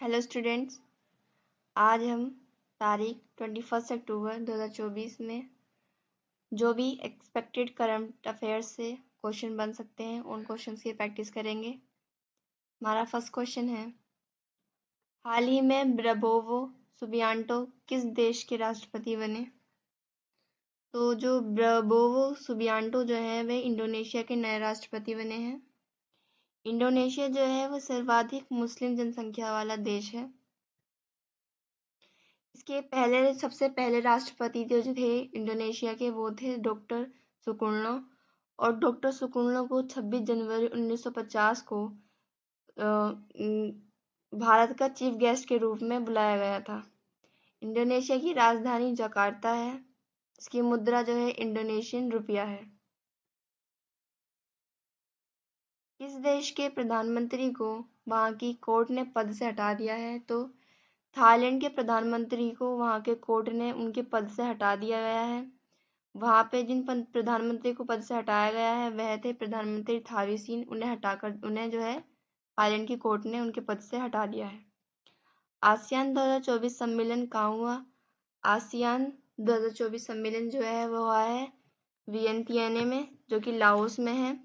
Hello students, आज हम तारीख 21 अक्टूबर 2024 में जो भी एक्सपेक्टेड करंट अफेयर्स से क्वेश्चन बन सकते हैं उन क्वेश्चंस की प्रैक्टिस करेंगे। हमारा फर्स्ट क्वेश्चन है, हाल ही में ब्राबोवो सुबियांटो किस देश के राष्ट्रपति बने? तो जो ब्राबोवो सुबियांटो जो है वे इंडोनेशिया के नए राष्ट्रपति बने हैं। इंडोनेशिया जो है वो सर्वाधिक मुस्लिम जनसंख्या वाला देश है। इसके सबसे पहले राष्ट्रपति जो थे इंडोनेशिया के वो थे डॉक्टर सुकर्णो, और डॉक्टर सुकर्णो को 26 जनवरी 1950 को भारत का चीफ गेस्ट के रूप में बुलाया गया था। इंडोनेशिया की राजधानी जकार्ता है। इसकी मुद्रा जो है इंडोनेशियन रुपया है। किस देश के प्रधानमंत्री को वहाँ की कोर्ट ने पद से हटा दिया है? तो थाईलैंड के प्रधानमंत्री को वहाँ के कोर्ट ने उनके पद से हटा दिया गया है। वहाँ पे जिन प्रधानमंत्री को पद से हटाया गया है वह थे प्रधानमंत्री थावीसीन। उन्हें जो है थाईलैंड की कोर्ट ने उनके पद से हटा दिया है। आसियान 2024 सम्मेलन कहाँ हुआ? आसियान 2024 सम्मेलन जो है वो हुआ है वियंतियाने में, जो कि लाओस में है।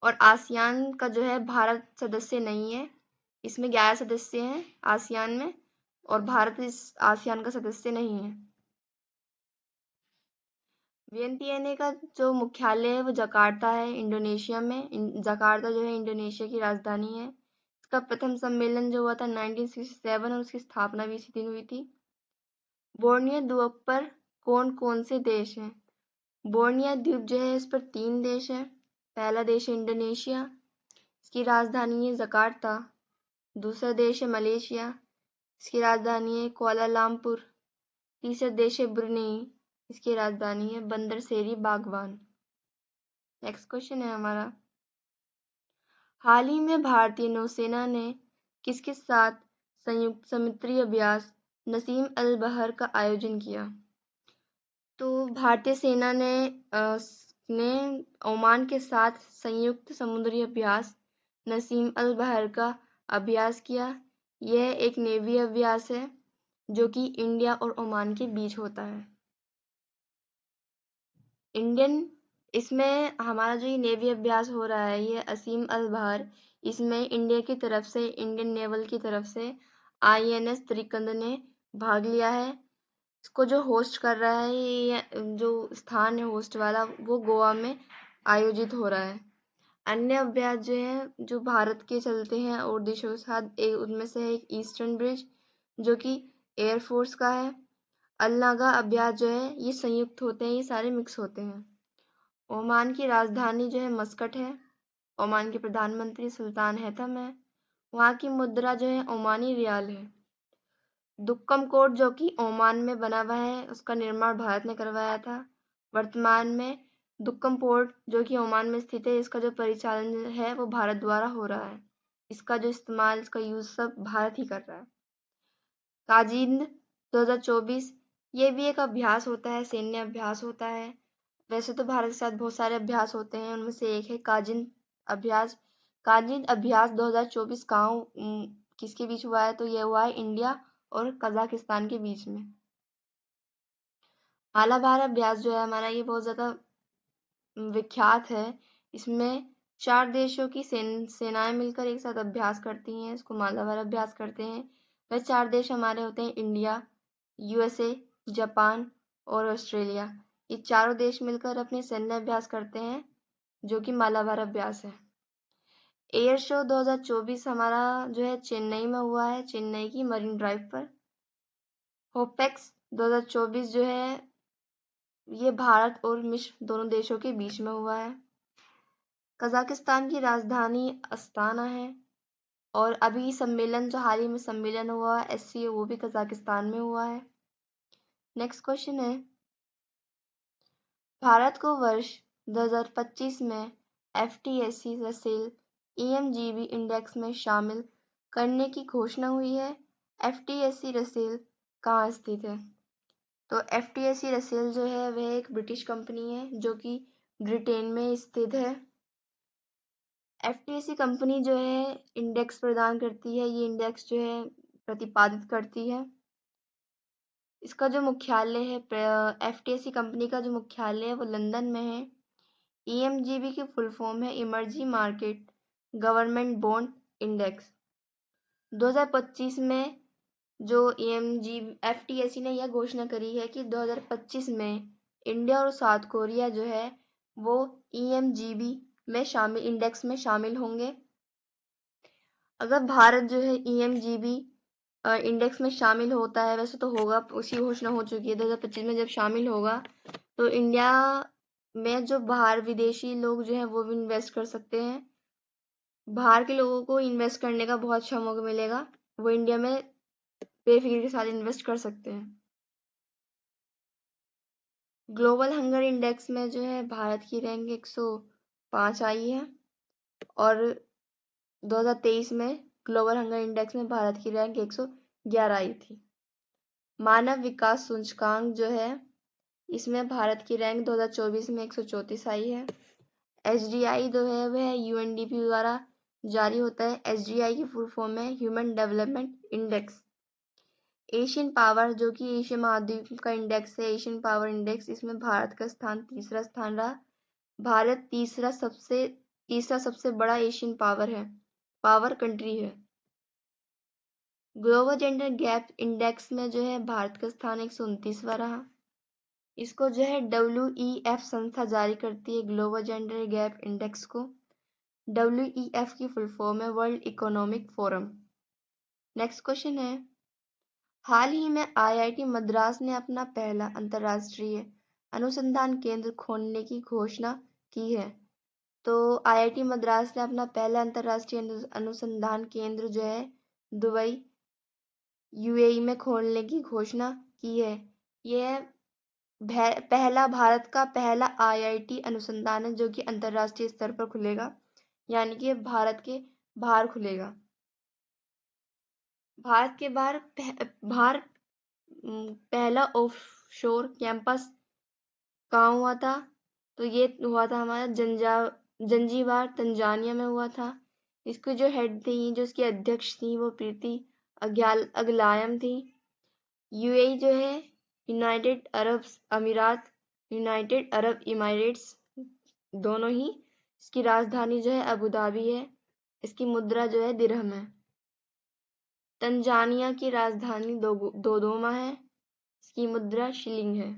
और आसियान का जो है भारत सदस्य नहीं है। इसमें 11 सदस्य हैं आसियान में, और भारत इस आसियान का सदस्य नहीं है। वियंतियाने का जो मुख्यालय है वो जकार्ता है, इंडोनेशिया में। जकार्ता जो है इंडोनेशिया की राजधानी है। इसका प्रथम सम्मेलन जो हुआ था 1967 और उसकी स्थापना भी इसी दिन हुई थी। बोर्नियो द्वीप पर कौन कौन से देश हैं? बोर्नियो द्वीप जो है इस पर 3 देश हैं। पहला देश है इंडोनेशिया, इसकी राजधानी है जकार्ता। दूसरा देश है मलेशिया, इसकी राजधानी है कुआलालंपुर। तीसरा देश है ब्रुनेई, इसकी राजधानी है बंदर सेरी बागवान। नेक्स्ट क्वेश्चन है हमारा, हाल ही में भारतीय नौसेना ने किसके साथ संयुक्त समुद्री अभ्यास नसीम अल बहर का आयोजन किया? तो भारतीय सेना ने ओमान के साथ संयुक्त समुद्री अभ्यास नसीम अल बहर का अभ्यास किया। यह एक नेवी अभ्यास है जो कि इंडिया और ओमान के बीच होता है। इसमें हमारा जो ये नेवी अभ्यास हो रहा है ये असीम अल बहर, इसमें इंडिया की तरफ से, इंडियन नेवल की तरफ से INS त्रिकंद ने भाग लिया है। इसको जो होस्ट कर रहा है, ये जो स्थान है होस्ट वाला, वो गोवा में आयोजित हो रहा है। अन्य अभ्यास जो है जो भारत के चलते हैं और देशों के साथ, उनमें से है एक ईस्टर्न ब्रिज जो कि एयरफोर्स का है। अलनागा अभ्यास जो है ये संयुक्त होते हैं, ये सारे मिक्स होते हैं। ओमान की राजधानी जो है मस्कट है। ओमान के प्रधानमंत्री सुल्तान हैथम है। वहाँ की मुद्रा जो है ओमानी रियाल है। दुक्कम कोट जो कि ओमान में बना हुआ है, उसका निर्माण भारत ने करवाया था। वर्तमान में दुक्कम पोर्ट जो कि ओमान में स्थित है, इसका जो परिचालन है वो भारत द्वारा हो रहा है। इसका जो इस्तेमाल, इसका यूज सब भारत ही कर रहा है। काजिंद 2024 ये भी एक अभ्यास होता है, सैन्य अभ्यास होता है। वैसे तो भारत के साथ बहुत सारे अभ्यास होते हैं, उनमें से एक है काजिंद अभ्यास। काजिंद अभ्यास 2024 किसके बीच हुआ है? तो यह हुआ है इंडिया और कजाकिस्तान के बीच में। मालाबार अभ्यास जो है हमारा, ये बहुत ज़्यादा विख्यात है। इसमें 4 देशों की सेनाएं मिलकर एक साथ अभ्यास करती हैं, इसको मालाबार अभ्यास करते हैं। वह 4 देश हमारे होते हैं इंडिया, USA, जापान और ऑस्ट्रेलिया। ये चारों देश मिलकर अपने सैन्य अभ्यास करते हैं जो कि मालाबार अभ्यास है। एयर शो 2024 हमारा जो है चेन्नई में हुआ है, चेन्नई की मरीन ड्राइव पर। होपेक्स 2024 जो है ये भारत और मिस्र दोनों देशों के बीच में हुआ है। कजाकिस्तान की राजधानी अस्ताना है। और अभी सम्मेलन जो हाल ही में सम्मेलन हुआ है SCO, वो भी कजाकिस्तान में हुआ है। नेक्स्ट क्वेश्चन है, भारत को वर्ष 2025 में FTSE रसेल EMGB इंडेक्स में शामिल करने की घोषणा हुई है। FTSE रसेल कहाँ स्थित है? तो FTSE रसेल जो है वह एक ब्रिटिश कंपनी है जो कि ब्रिटेन में स्थित है। FTSE कंपनी जो है इंडेक्स प्रदान करती है। ये इंडेक्स जो है प्रतिपादित करती है। इसका जो मुख्यालय है, एफटीएसी कंपनी का जो मुख्यालय है वो लंदन में है। ईएमजीबी की फुल फॉर्म है emerging market government bond index. 2025 में जो एफटीएसी ने यह घोषणा करी है कि 2025 में इंडिया और साउथ कोरिया जो है वो ईएमजीबी में शामिल इंडेक्स में शामिल होंगे। अगर भारत जो है ईएमजीबी इंडेक्स में शामिल होता है, वैसे तो होगा, उसकी घोषणा हो चुकी है 2025 में जब शामिल होगा, तो इंडिया में जो बाहर विदेशी लोग जो हैं वो भी इन्वेस्ट कर सकते हैं। बाहर के लोगों को इन्वेस्ट करने का बहुत अच्छा मौका मिलेगा, वो इंडिया में बेफिक्र के साथ इन्वेस्ट कर सकते हैं। ग्लोबल हंगर इंडेक्स में जो है भारत की रैंक 105 आई है और 2023 में ग्लोबल हंगर इंडेक्स में भारत की रैंक 111 आई थी। मानव विकास सूचकांक जो है इसमें भारत की रैंक 2024 में 134 आई है। एचडीआई जो है वह यूएनडीपी द्वारा जारी होता है। एचडीआई की फुल फॉर्म है human development index. Asian power जो कि एशिया महाद्वीप का इंडेक्स है, एशियन पावर इंडेक्स, इसमें भारत का स्थान तीसरा स्थान रहा। भारत तीसरा सबसे बड़ा एशियन पावर कंट्री है। ग्लोबल जेंडर गैप इंडेक्स में जो है भारत का स्थान 129वां रहा। इसको जो है WEF संस्था जारी करती है ग्लोबल जेंडर गैप इंडेक्स को। WEF की फुल फॉर्म है world economic forum. Next question है, हाल ही में आईआईटी मद्रास ने अपना पहला अंतर्राष्ट्रीय अनुसंधान केंद्र खोलने की घोषणा की है। तो आईआईटी मद्रास ने अपना पहला अंतर्राष्ट्रीय अनुसंधान केंद्र जो है दुबई यूएई में खोलने की घोषणा की है। यह भारत का पहला आईआईटी अनुसंधान है जो कि अंतर्राष्ट्रीय स्तर पर खुलेगा, यानी कि भारत के बाहर खुलेगा। भारत के बाहर पहला ऑफशोर कैंपस कहाँ हुआ था? तो ये हुआ था हमारा जंजीबार तंजानिया में हुआ था। इसकी जो हेड थी, जो इसकी अध्यक्ष थी, वो प्रीति अगलायम थी। यूएई जो है यूनाइटेड अरब इमारेट्स दोनों ही। इसकी राजधानी जो है अबू धाबी है। इसकी मुद्रा जो है दिरहम है। तंजानिया की राजधानी दोदोमा है। इसकी मुद्रा शिलिंग है।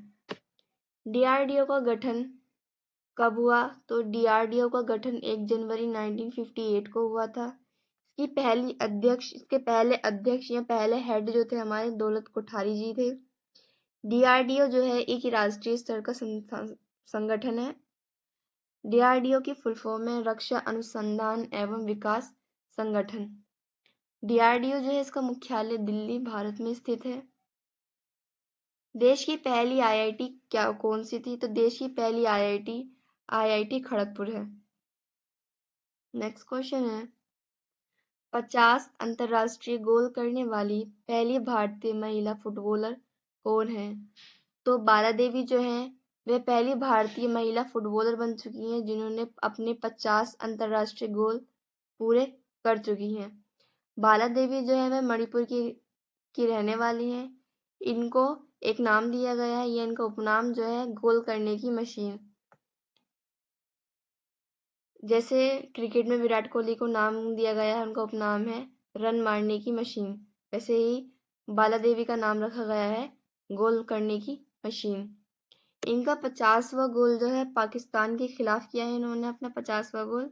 डीआरडीओ का गठन कब हुआ? तो डीआरडीओ का गठन 1 जनवरी 1958 को हुआ था। इसके पहले अध्यक्ष या पहले हेड जो थे हमारे दौलत कोठारी जी थे। डीआरडीओ जो है एक राष्ट्रीय स्तर का संगठन है। डीआरडीओ की फुल फॉर्म है रक्षा अनुसंधान एवं विकास संगठन। डीआरडीओ जो है इसका मुख्यालय दिल्ली भारत में स्थित है। देश की पहली आईआईटी कौन सी थी? तो देश की पहली आईआईटी खड़गपुर है। नेक्स्ट क्वेश्चन है, 50 अंतरराष्ट्रीय गोल करने वाली पहली भारतीय महिला फुटबॉलर कौन है? तो बाला देवी जो है वे पहली भारतीय महिला फुटबॉलर बन चुकी हैं जिन्होंने अपने 50 अंतरराष्ट्रीय गोल पूरे कर चुकी हैं। बाला देवी जो है वह मणिपुर की रहने वाली हैं। इनको एक नाम दिया गया है, यह इनका उपनाम जो है गोल करने की मशीन। जैसे क्रिकेट में विराट कोहली को नाम दिया गया है, उनका उपनाम है रन मारने की मशीन, वैसे ही बाला देवी का नाम रखा गया है गोल करने की मशीन। इनका 50वां गोल जो है पाकिस्तान के खिलाफ किया है इन्होंने अपना 50वां गोल।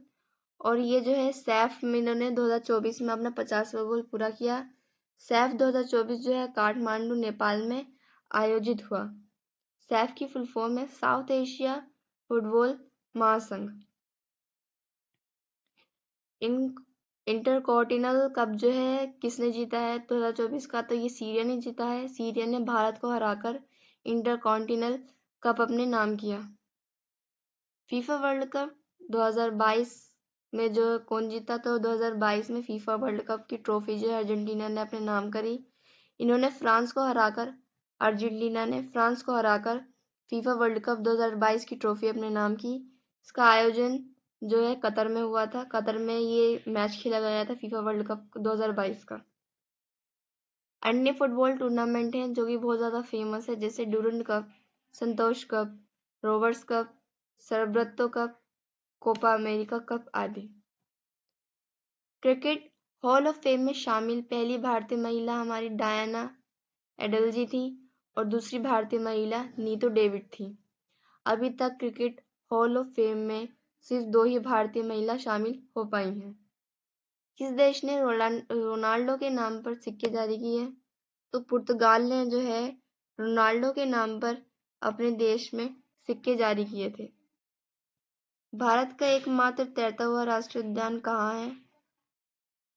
और ये जो है सैफ में इन्होंने 2024 में अपना 50वां गोल पूरा किया। सैफ 2024 जो है काठमांडू नेपाल में आयोजित हुआ। सैफ की फुल फॉर्म है साउथ एशिया फुटबॉल महासंघ। इंटरकॉन्टिनेंटल कप जो है किसने जीता है 2024 का? तो ये सीरिया ने जीता है। सीरिया ने भारत को हराकर इंटरकॉन्टिनेंटल कप अपने नाम किया। फीफा वर्ल्ड कप 2022 में जो कौन जीता? तो 2022 में फीफा वर्ल्ड कप की ट्रॉफी जो है अर्जेंटीना ने अपने नाम करी। अर्जेंटीना ने फ्रांस को हराकर फीफा वर्ल्ड कप 2022 की ट्रॉफी अपने नाम की। इसका आयोजन जो है कतर में हुआ था। कतर में ये मैच खेला गया था फीफा वर्ल्ड कप 2022 का। अन्य फुटबॉल टूर्नामेंट हैं जो कि बहुत ज़्यादा फेमस है, जैसे Durand cup, Santosh cup, Rovers cup, Subroto cup, Copa America cup आदि। क्रिकेट हॉल ऑफ फेम में शामिल पहली भारतीय महिला हमारी डायना एडलजी थी और दूसरी भारतीय महिला नीतू डेविड थी। अभी तक क्रिकेट हॉल ऑफ फेम में सिर्फ 2 ही भारतीय महिला शामिल हो पाई हैं। किस देश ने रोनाल्डो के नाम पर सिक्के जारी किए? तो पुर्तगाल ने जो है रोनाल्डो के नाम पर अपने देश में सिक्के जारी किए थे। भारत का एकमात्र तैरता हुआ राष्ट्रीय उद्यान कहाँ है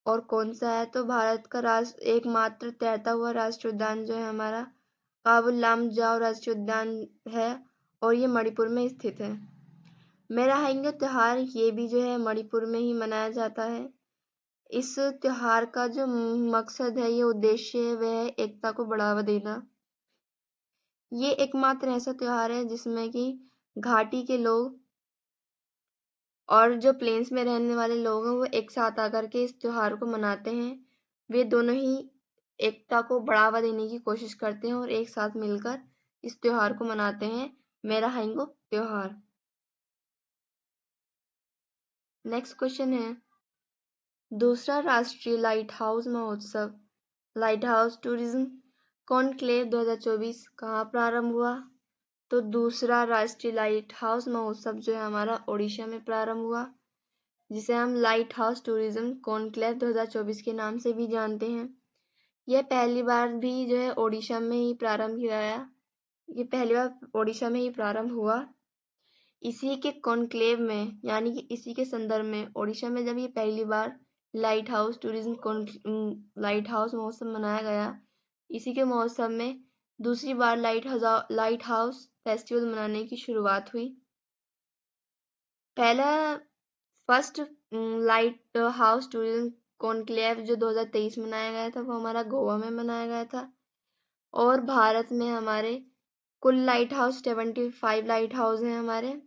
और कौन सा है? तो भारत का एकमात्र तैरता हुआ राष्ट्रीय उद्यान जो है हमारा काबुल लामजाओ राष्ट्रीय उद्यान है और ये मणिपुर में स्थित है। मेरा हाइंगा त्योहार ये भी जो है मणिपुर में ही मनाया जाता है। इस त्योहार का जो मकसद है, ये उद्देश्य है, वह है एकता को बढ़ावा देना। ये एकमात्र ऐसा त्योहार है जिसमें कि घाटी के लोग और जो प्लेन्स में रहने वाले लोग हैं वो एक साथ आकर के इस त्योहार को मनाते हैं। वे दोनों ही एकता को बढ़ावा देने की कोशिश करते हैं और एक साथ मिलकर इस त्योहार को मनाते हैं, मेरा हाइंगो त्योहार। नेक्स्ट क्वेश्चन है, दूसरा राष्ट्रीय लाइट हाउस महोत्सव लाइट हाउस टूरिज्म कॉन्क्लेव 2024 कहाँ प्रारंभ हुआ? तो दूसरा राष्ट्रीय लाइट हाउस महोत्सव जो है हमारा ओडिशा में प्रारंभ हुआ, जिसे हम लाइट हाउस टूरिज्म कॉन्क्लेव 2024 के नाम से भी जानते हैं। यह पहली बार भी जो है ओडिशा में ही प्रारंभ किया गया। ये पहली बार ओडिशा में ही प्रारंभ हुआ। इसी के कॉन्क्लेव में यानी कि इसी के संदर्भ में ओडिशा में जब ये पहली बार लाइट हाउस लाइट हाउस महोत्सव मनाया गया, इसी के महोत्सव में दूसरी बार लाइट हाउस फेस्टिवल मनाने की शुरुआत हुई। पहला first light house tourism conclave जो 2023 मनाया गया था वो हमारा गोवा में मनाया गया था और भारत में हमारे कुल लाइट हाउस 75 लाइट हाउस हैं हमारे।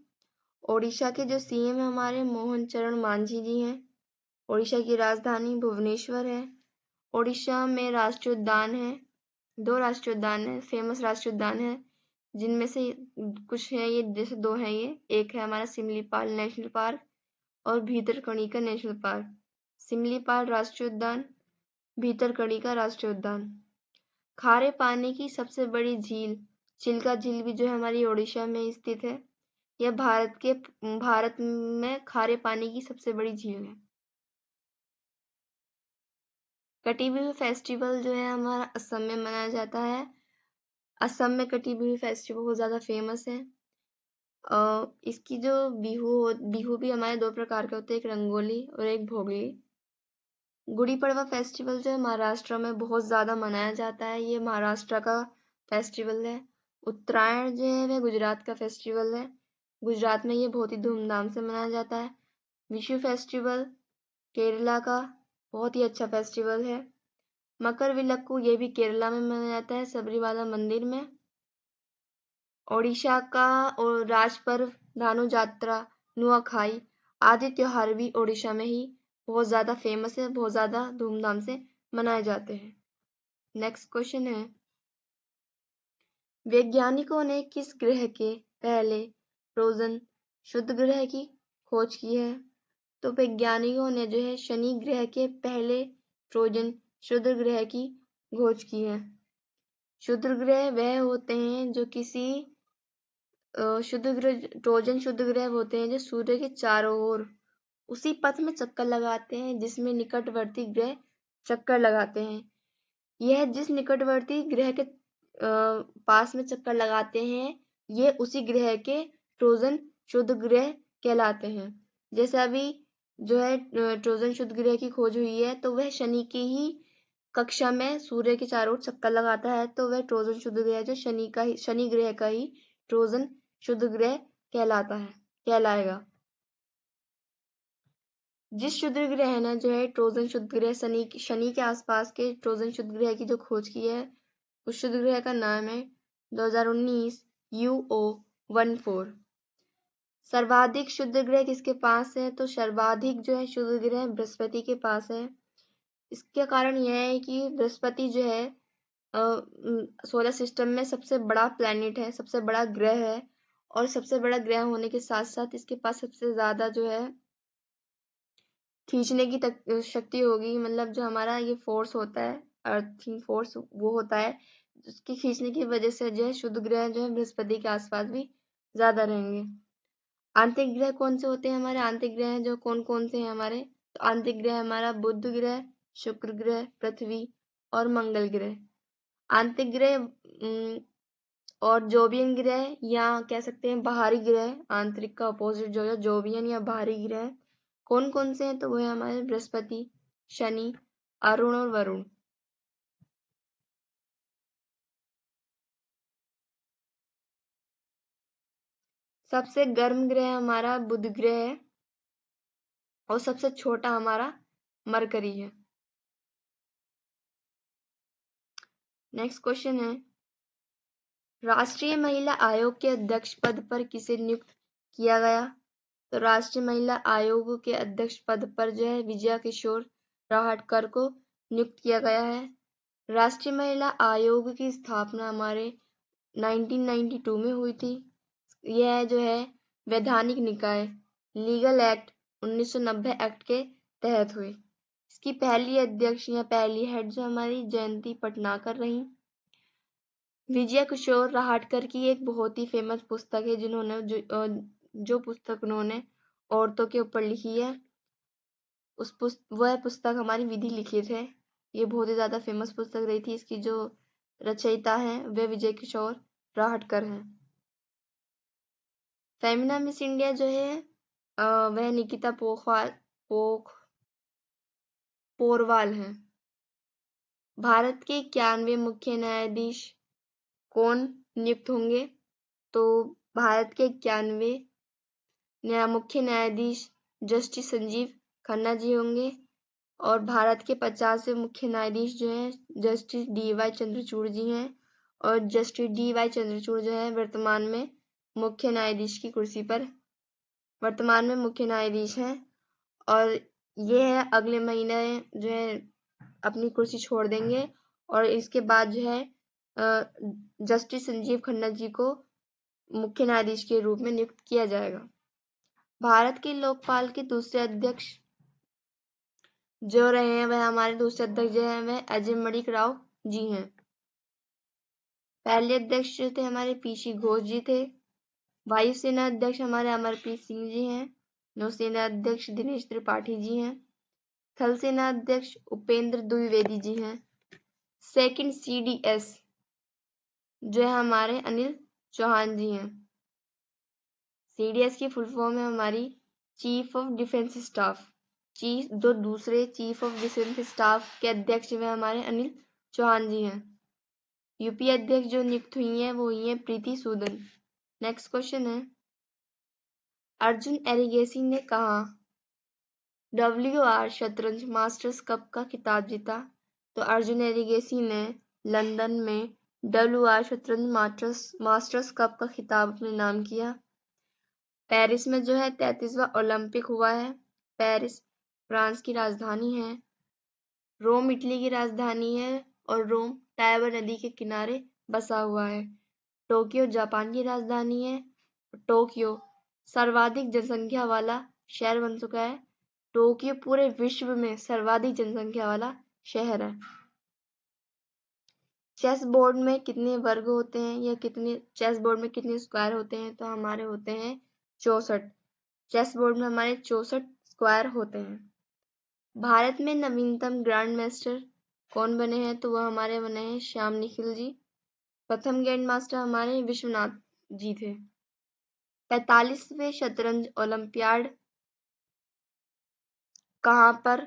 ओडिशा के जो सीएम है हमारे मोहन चरण मांझी जी हैं। ओडिशा की राजधानी भुवनेश्वर है। ओडिशा में राष्ट्रीय उद्यान है, 2 राष्ट्रीय उद्यान है, फेमस राष्ट्रीय उद्यान है, जिनमें से कुछ है ये, जैसे 2 हैं ये, एक है हमारा सिमलीपाल नेशनल पार्क और भीतरकनिका नेशनल पार्क। सिमलीपाल राष्ट्रीय उद्यान, भीतरकनिका राष्ट्रीय उद्यान। खारे पानी की सबसे बड़ी झील चिल्का झील भी जो है हमारी ओडिशा में स्थित है। यह भारत में खारे पानी की सबसे बड़ी झील है। कटी बिहू फेस्टिवल जो है हमारा असम में मनाया जाता है। असम में कटी बिहू फेस्टिवल बहुत ज़्यादा फेमस है। इसकी जो बिहू भी हमारे 2 प्रकार के होते हैं, एक रंगोली और एक भोगली। गुड़ी पड़वा फेस्टिवल जो है महाराष्ट्र में बहुत ज़्यादा मनाया जाता है, ये महाराष्ट्र का फेस्टिवल है। उत्तरायण जो है वह गुजरात का फेस्टिवल है, गुजरात में ये बहुत ही धूमधाम से मनाया जाता है। विशु फेस्टिवल केरला का बहुत ही अच्छा फेस्टिवल है। मकर विलक्कू ये भी केरला में मनाया जाता है, सबरीमाला मंदिर में। ओडिशा का और राज पर्व धानु यात्रा, नुआखाई आदि त्योहार भी ओडिशा में ही बहुत ज़्यादा फेमस है, बहुत ज़्यादा धूमधाम से मनाए जाते हैं। नेक्स्ट क्वेश्चन है, वैज्ञानिकों ने किस ग्रह के पहले फ्रोजन शुद्ध ग्रह की खोज की है? तो वैज्ञानिकों ने जो है शनि ग्रह के पहले ट्रोजन शुद्ध ग्रह की खोज की है। शुद्ध ग्रह वह होते हैं जो किसी ट्रोजन शुद्ध ग्रह होते हैं जो सूर्य के चारों ओर उसी पथ में चक्कर लगाते हैं जिसमें निकटवर्ती ग्रह चक्कर लगाते हैं। यह जिस निकटवर्ती ग्रह के पास में चक्कर लगाते हैं, ये उसी ग्रह के ट्रोजन शुद्ध ग्रह कहलाते हैं। जैसे अभी जो है ट्रोजन शुद्ध ग्रह की खोज हुई है, तो वह शनि की ही कक्षा में सूर्य के चारों ओर चक्कर लगाता है, तो वह ट्रोजन शुद्ध ग्रह जो शनि ग्रह का ही ट्रोजन शुद्ध ग्रह कहलाएगा। जिस शुद्ध ग्रह ने जो है ट्रोजन शुद्ध ग्रह शनि के आसपास के ट्रोजन शुद्ध ग्रह की जो खोज की है, उस शुद्ध ग्रह का नाम है 2019 UO14। सर्वाधिक शुद्ध ग्रह किसके पास है? तो सर्वाधिक जो है शुद्ध ग्रह बृहस्पति के पास है। इसके कारण यह है कि बृहस्पति जो है सोलर सिस्टम में सबसे बड़ा प्लैनेट है, सबसे बड़ा ग्रह है, और सबसे बड़ा ग्रह होने के साथ साथ इसके पास सबसे ज्यादा जो है खींचने की शक्ति होगी। मतलब जो हमारा ये फोर्स होता है, अर्थिंग फोर्स, वो होता है, उसकी खींचने की वजह से जो है शुद्ध ग्रह जो है बृहस्पति के आसपास भी ज्यादा रहेंगे। आंतरिक ग्रह कौन से होते हैं? हमारे आंतरिक ग्रह जो कौन कौन से हैं हमारे? तो आंतरिक ग्रह हमारा बुध ग्रह, शुक्र ग्रह, पृथ्वी और मंगल ग्रह। आंतरिक ग्रह और जोवियन ग्रह, या कह सकते हैं बाहरी ग्रह, आंतरिक का अपोजिट जो है जोवियन या बाहरी ग्रह, कौन कौन से हैं? तो वो है हमारे बृहस्पति, शनि, अरुण और वरुण। सबसे गर्म ग्रह हमारा बुध ग्रह है, और सबसे छोटा हमारा मरकरी है। नेक्स्ट क्वेश्चन है, राष्ट्रीय महिला आयोग के अध्यक्ष पद पर किसे नियुक्त किया गया? तो राष्ट्रीय महिला आयोग के अध्यक्ष पद पर जो है विजया किशोर राहटकर को नियुक्त किया गया है। राष्ट्रीय महिला आयोग की स्थापना हमारे 1992 में हुई थी। यह जो है वैधानिक निकाय, लीगल एक्ट 1990 एक्ट के तहत हुई। इसकी पहली अध्यक्ष या पहली हेड जो हमारी जयंती पटनाकर रही। विजया किशोर राहटकर की एक बहुत ही फेमस पुस्तक है जिन्होंने जो पुस्तक उन्होंने औरतों के ऊपर लिखी है, वह पुस्तक हमारी विधि लिखित है। ये बहुत ही ज्यादा फेमस पुस्तक रही थी। इसकी जो रचयिता है वे विजय किशोर राहटकर हैं। फेमिना मिस इंडिया जो है वह निकिता पोरवाल हैं। भारत के 91 मुख्य न्यायाधीश कौन नियुक्त होंगे? तो भारत के 91 मुख्य न्यायाधीश जस्टिस संजीव खन्ना जी होंगे, और भारत के 50वें मुख्य न्यायाधीश जो हैं जस्टिस डी.वाई. चंद्रचूड़ जी हैं, और जस्टिस डी.वाई. चंद्रचूड़ जो है वर्तमान में मुख्य न्यायाधीश की कुर्सी पर वर्तमान में मुख्य न्यायाधीश हैं, और ये है अगले महीने जो है अपनी कुर्सी छोड़ देंगे, और इसके बाद जो है जस्टिस संजीव खन्ना जी को मुख्य न्यायाधीश के रूप में नियुक्त किया जाएगा। भारत के लोकपाल के दूसरे अध्यक्ष जो रहे हैं वह हमारे दूसरे अध्यक्ष जो है वह अजय मणिक राव जी हैं। पहले अध्यक्ष जो थे हमारे पीसी घोष जी थे। वायुसेना अध्यक्ष हमारे अमरप्रीत सिंह जी हैं। नौसेना अध्यक्ष दिनेश त्रिपाठी जी हैं। थल सेना अध्यक्ष उपेंद्र द्विवेदी जी हैं। सेकंड CDS जो है हमारे अनिल चौहान जी हैं। CDS की फुल फॉर्म है हमारी चीफ ऑफ डिफेंस स्टाफ। दूसरे चीफ ऑफ डिफेंस स्टाफ के अध्यक्ष वे हमारे अनिल चौहान जी हैं। यूपी अध्यक्ष जो नियुक्त हुई हैं वो हुई हैं प्रीति सूदन। नेक्स्ट क्वेश्चन है, अर्जुन एरिगेसी ने कहा WR शतरंज मास्टर्स कप का खिताब जीता? तो अर्जुन एरिगेसी ने लंदन में WR शतरंज मास्टर्स कप का खिताब अपने नाम किया। पेरिस में जो है 33वां ओलंपिक हुआ है। पेरिस फ्रांस की राजधानी है। रोम इटली की राजधानी है, और रोम टाइबर नदी के किनारे बसा हुआ है। टोक्यो जापान की राजधानी है। टोक्यो सर्वाधिक जनसंख्या वाला शहर बन चुका है। टोक्यो पूरे विश्व में सर्वाधिक जनसंख्या वाला शहर है। चेस बोर्ड में कितने वर्ग होते हैं, या चेस बोर्ड में कितने स्क्वायर होते हैं? तो हमारे होते हैं 64। चेस बोर्ड में हमारे 64 स्क्वायर होते हैं। भारत में नवीनतम ग्रैंड मास्टर कौन बने हैं? तो वह हमारे बने हैं श्याम निखिल जी। प्रथम ग्रैंड मास्टर हमारे विश्वनाथ जी थे। 45वें शतरंज ओलंपियाड कहाँ पर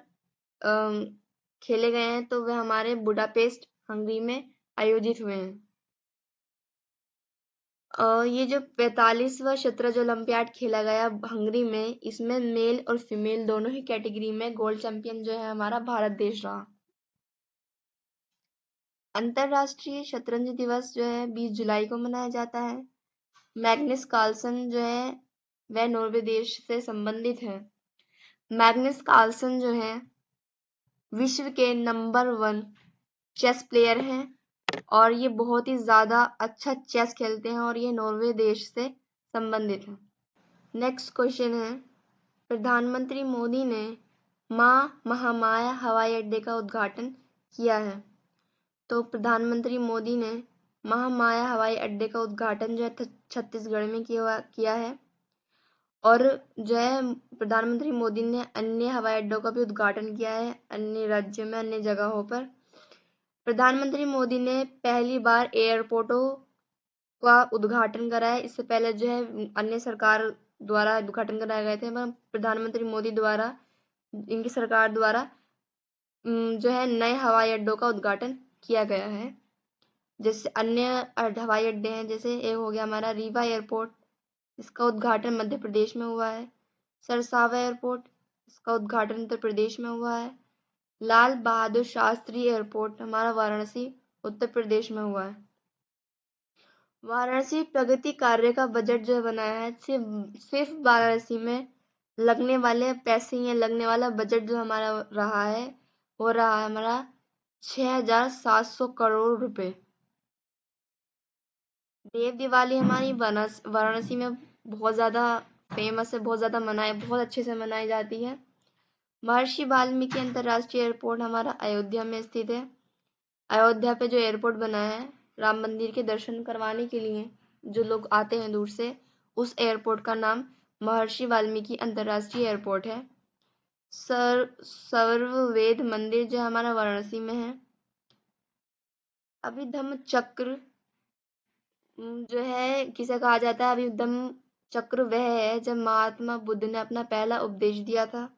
खेले गए हैं? तो वह हमारे बुडापेस्ट हंगरी में आयोजित हुए हैं। ये जो 45वां शतरंज ओलंपियाड खेला गया हंगरी में, इसमें मेल और फीमेल दोनों ही कैटेगरी में गोल्ड चैंपियन जो है हमारा भारत देश रहा। अंतरराष्ट्रीय शतरंज दिवस जो है 20 जुलाई को मनाया जाता है। मैग्नस कार्लसन जो है वह नॉर्वे देश से संबंधित है। मैग्नस कार्लसन जो है विश्व के नंबर 1 चेस प्लेयर हैं। और ये बहुत ही ज़्यादा अच्छा चेस खेलते हैं और ये नॉर्वे देश से संबंधित है। नेक्स्ट क्वेश्चन है, प्रधानमंत्री मोदी ने माँ महामाया हवाई अड्डे का उद्घाटन किया है। तो प्रधानमंत्री मोदी ने महामाया हवाई अड्डे का उद्घाटन जो है छत्तीसगढ़ में किया है। और जो है प्रधानमंत्री मोदी ने अन्य हवाई अड्डों का भी उद्घाटन किया है अन्य राज्यों में, अन्य जगहों पर। प्रधानमंत्री मोदी ने पहली बार एयरपोर्टों का उद्घाटन करा है। इससे पहले जो है अन्य सरकार द्वारा उद्घाटन कराए गए थे, मगर प्रधानमंत्री मोदी द्वारा, इनकी सरकार द्वारा जो है नए हवाई अड्डों का उद्घाटन किया गया है। जैसे अन्य हवाई अड्डे हैं, जैसे एक हो गया हमारा रीवा एयरपोर्ट, इसका उद्घाटन मध्य प्रदेश में हुआ है। सरसावा एयरपोर्ट, इसका उद्घाटन उत्तर प्रदेश में हुआ है। लाल बहादुर शास्त्री एयरपोर्ट हमारा वाराणसी उत्तर प्रदेश में हुआ है। वाराणसी प्रगति कार्य का बजट जो बनाया है, सिर्फ वाराणसी में लगने वाले पैसे या लगने वाला बजट जो हमारा रहा है, वो रहा है हमारा 6,700 करोड़ रुपए। देव दिवाली हमारी वाराणसी में बहुत ज़्यादा फेमस है, बहुत अच्छे से मनाई जाती है। महर्षि वाल्मीकि अंतर्राष्ट्रीय एयरपोर्ट हमारा अयोध्या में स्थित है। अयोध्या पे जो एयरपोर्ट बना है राम मंदिर के दर्शन करवाने के लिए जो लोग आते हैं दूर से, उस एयरपोर्ट का नाम महर्षि वाल्मीकि अंतर्राष्ट्रीय एयरपोर्ट है। सर्ववेद मंदिर जो हमारा वाराणसी में है। अभिधम्म चक्र जो है किसे कहा जाता है, अभिधम्म चक्र वह है जब महात्मा बुद्ध ने अपना पहला उपदेश दिया था।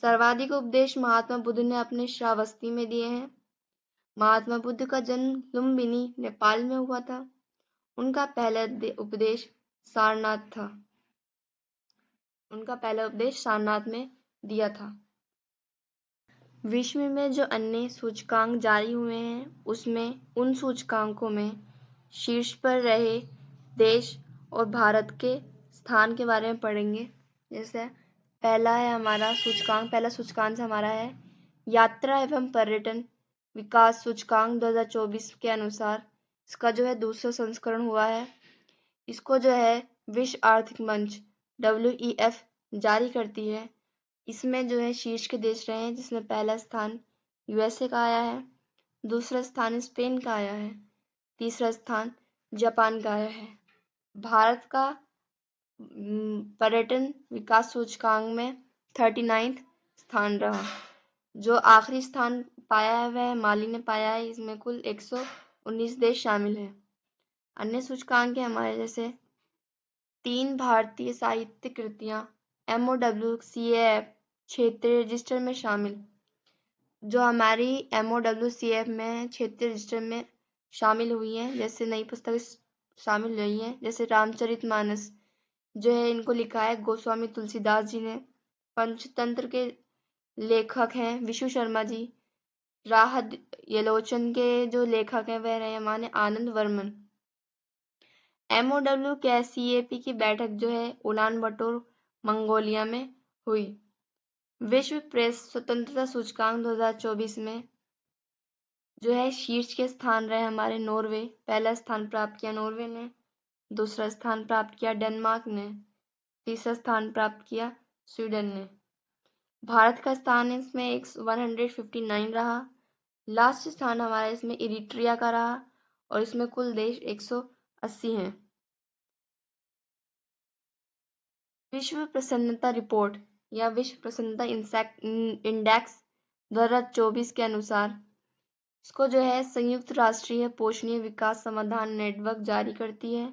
सर्वाधिक उपदेश महात्मा बुद्ध ने अपने श्रावस्ती में दिए हैं। महात्मा बुद्ध का जन्म लुम्बिनी नेपाल में हुआ था। उनका पहला उपदेश सारनाथ था। उनका पहला उपदेश सारनाथ में दिया था। विश्व में जो अन्य सूचकांक जारी हुए हैं, उसमें उन सूचकांकों में शीर्ष पर रहे देश और भारत के स्थान के बारे में पढ़ेंगे। जैसे पहला सूचकांक हमारा है यात्रा एवं पर्यटन विकास सूचकांक 2024 के अनुसार। इसका जो है दूसरा संस्करण हुआ है। इसको जो है विश्व आर्थिक मंच WEF जारी करती है। इसमें जो है शीर्ष के देश रहे हैं, जिसमें पहला स्थान USA का आया है, दूसरा स्थान स्पेन का आया है, तीसरा स्थान जापान का आया है। भारत का पर्यटन विकास सूचकांक में 39वां स्थान रहा। जो आखिरी स्थान पाया है वह माली ने पाया है। इसमें कुल 119 देश शामिल हैं। अन्य सूचकांक है हमारे जैसे 3 भारतीय साहित्य कृतियां MOWCAF क्षेत्रीय रजिस्टर में शामिल। जो हमारी MOWCAF में क्षेत्रीय रजिस्टर में शामिल हुई हैं, जैसे नई पुस्तक शामिल हुई हैं, जैसे रामचरितमानस जो है इनको लिखा है गोस्वामी तुलसीदास जी ने। पंचतंत्र के लेखक हैं विशु शर्मा जी। राहत यलोचन के जो लेखक हैं वह रहे हमारे आनंद वर्मन। MOWCAP की बैठक जो है उलान बटोर मंगोलिया में हुई। विश्व प्रेस स्वतंत्रता सूचकांक 2024 में जो है शीर्ष के स्थान रहे हमारे नॉर्वे। पहला स्थान प्राप्त किया नॉर्वे ने, दूसरा स्थान प्राप्त किया डेनमार्क ने, तीसरा स्थान प्राप्त किया स्वीडन ने। भारत का स्थान इसमें 159 रहा। लास्ट स्थान हमारा इसमें इरिट्रिया का रहा और इसमें कुल देश 180 हैं। विश्व प्रसन्नता रिपोर्ट या विश्व प्रसन्नता इंडेक्स 2024 के अनुसार इसको जो है संयुक्त राष्ट्रीय पोषणीय विकास समाधान नेटवर्क जारी करती है।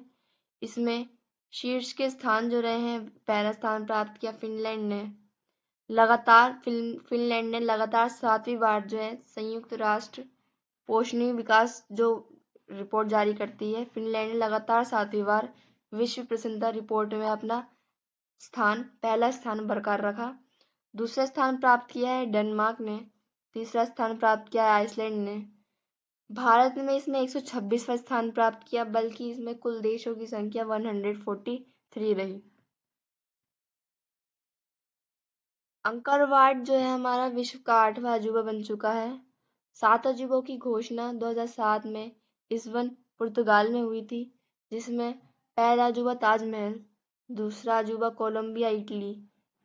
इसमें शीर्ष के स्थान जो रहे हैं, पहला स्थान प्राप्त किया फिनलैंड ने। फिनलैंड ने लगातार 7वीं बार जो है संयुक्त राष्ट्र पोषणीय विकास जो रिपोर्ट जारी करती है, फिनलैंड ने लगातार 7वीं बार विश्व प्रसन्नता रिपोर्ट में अपना पहला स्थान बरकरार रखा। दूसरा स्थान प्राप्त किया है डेनमार्क ने, तीसरा स्थान प्राप्त किया है आइसलैंड ने। भारत में इसने 126वां स्थान प्राप्त किया, बल्कि इसमें कुल देशों की संख्या 143 रही। अंकरवाट जो है हमारा विश्व का 8वां अजूबा बन चुका है। 7 अजूबों की घोषणा 2007 में इस वन पुर्तगाल में हुई थी, जिसमें पहला अजूबा ताजमहल, दूसरा अजूबा कोलंबिया इटली,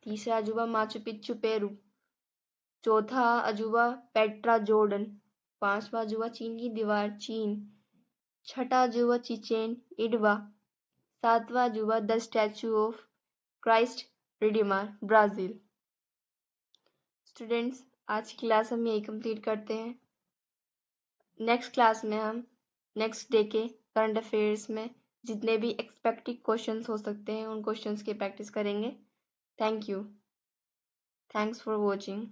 तीसरा अजूबा माचू पिच्चू पेरू, चौथा अजूबा पेट्रा जॉर्डन, पांचवा अजूबा चीन की दीवार चीन, छठा अजूबा चिचेन इट्बा, सातवां अजूबा the statue of Christ Redeemer Brazil. Students, आज की क्लास हम यही कंप्लीट करते हैं। नेक्स्ट क्लास में हम नेक्स्ट डे के करंट अफेयर्स में जितने भी एक्सपेक्टेड क्वेश्चंस हो सकते हैं उन क्वेश्चंस की प्रैक्टिस करेंगे। Thank you. Thanks for watching.